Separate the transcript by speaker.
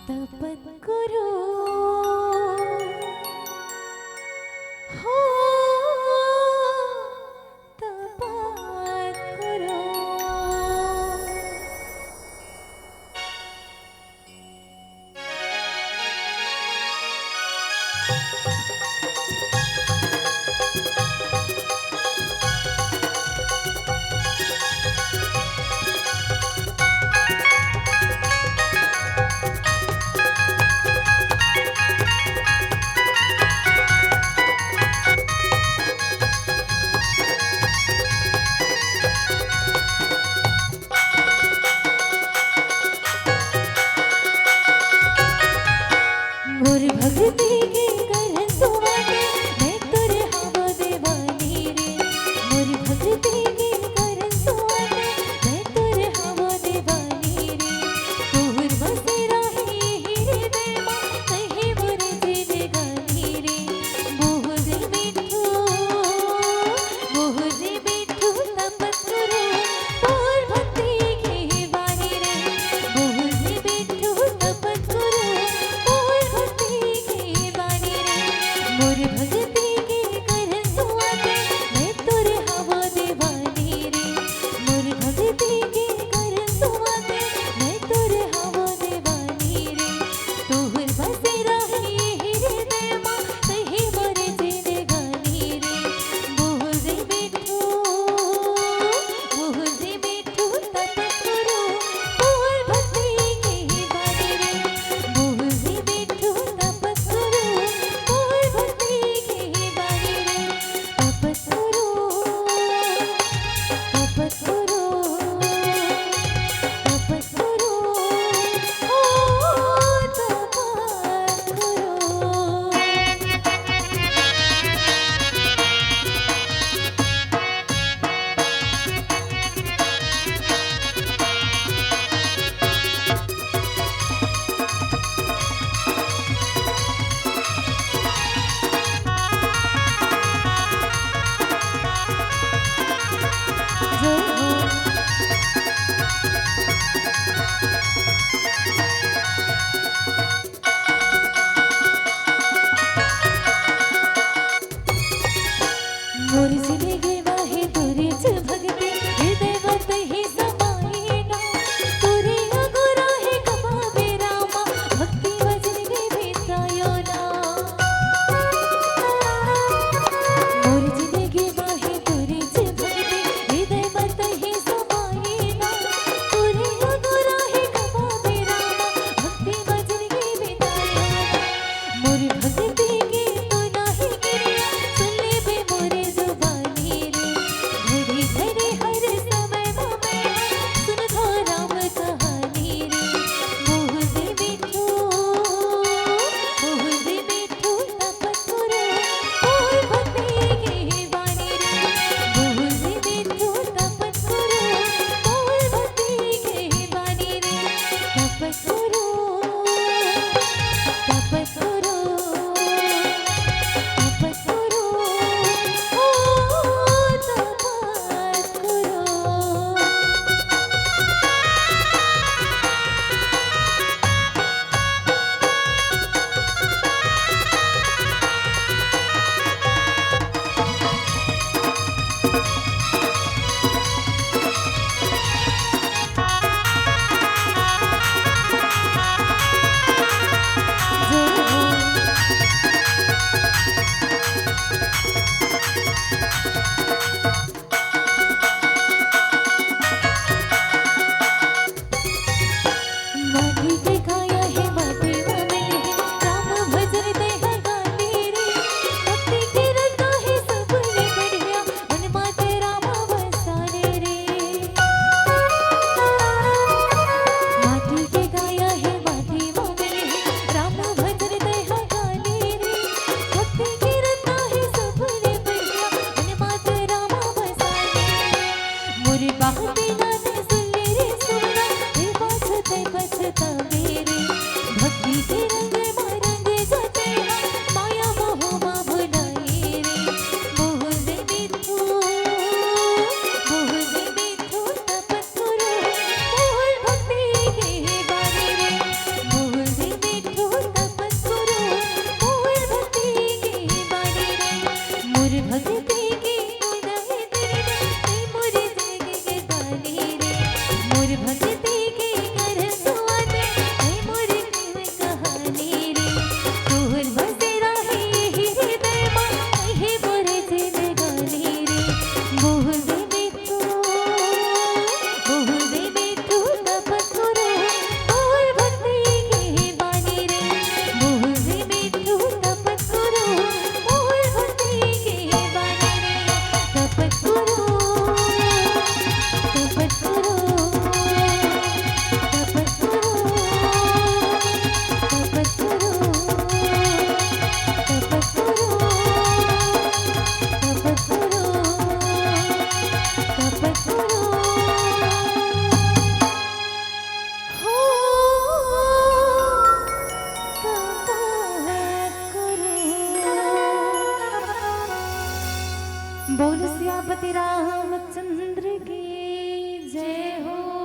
Speaker 1: तपत करो हो तपत करो। मोर भक्ति के कर सुवाटे मैं तोरे हवा दीवानी रे। मोर भक्ति के कर सुवाटे मैं तोरे हवा दीवानी रे। तोहर बसे रही हृदय मा कहे मोर जिंदगानी रे। मोहरे मिठू तपत करो तोर भक्ति के बानी रे। मोहरे मिठू तपत करो मोर भक्ति के कर सुवाटे मैं तोरे हवा दीवानी रे। मोर भक्ति के कर सुवाटे मैं तोरे हवा दीवानी रे। तोहर बसे रही हृदय मा कहे मोर जिंदगानी रे। मोहरे मिठू तपत करो तोर भक्ति के बानी रे। मोहरे मिठू तपत करो तोर भक्ति के बानी रे। तपत करो तपत करो तपत करो ओ तपत करो। जय हो मोर जिंदगी माहे तोरे च भक्ति हृदय मत ही समाये ना। तोरे अगोरा है कमावे रामा भक्ति वजन के भेतायो ना। मोर जिंदगी माहे तोरे च भक्ति हृदय मत ही समाये ना। तोरे अगोरा है कमावे रामा भक्ति वजन के भेतायो ना। मोर भक्ति के तो नाही गिरिया सुन ले बे मोरे जुबानी रे। घड़ी घड़ी हर समय में सुन थो राम कहानी रे। मोहरे मिठू तपत करो तोर भक्ति के बानी रे। मोहरे मिठू तपत करो तोर भक्ति के बानी रे। तपत करो तपत करो तपत करो ओ तपत करो। जय हो माटी के खाया है माटी में मिली राम भजन दे है गाली रे। भक्ति के रंगा है सबने बढ़िया मन माते राम बसाने रे। माटी के खाया है माटी में मिली राम भजन दे है गाली रे। भक्ति के रंगा है सबने बढ़िया मन माते राम बसाने रे। मोरे बाहुती गाने सुन ले रे सुना फिर पछता मेरे। भक्ति के रंग में रंगे जाते माया मोह मा भुलाई रे। मोहरे मिठू तपत करो तोर भक्ति के बानी रे। मोहरे बोल सियापति रामचंद्र की जय हो।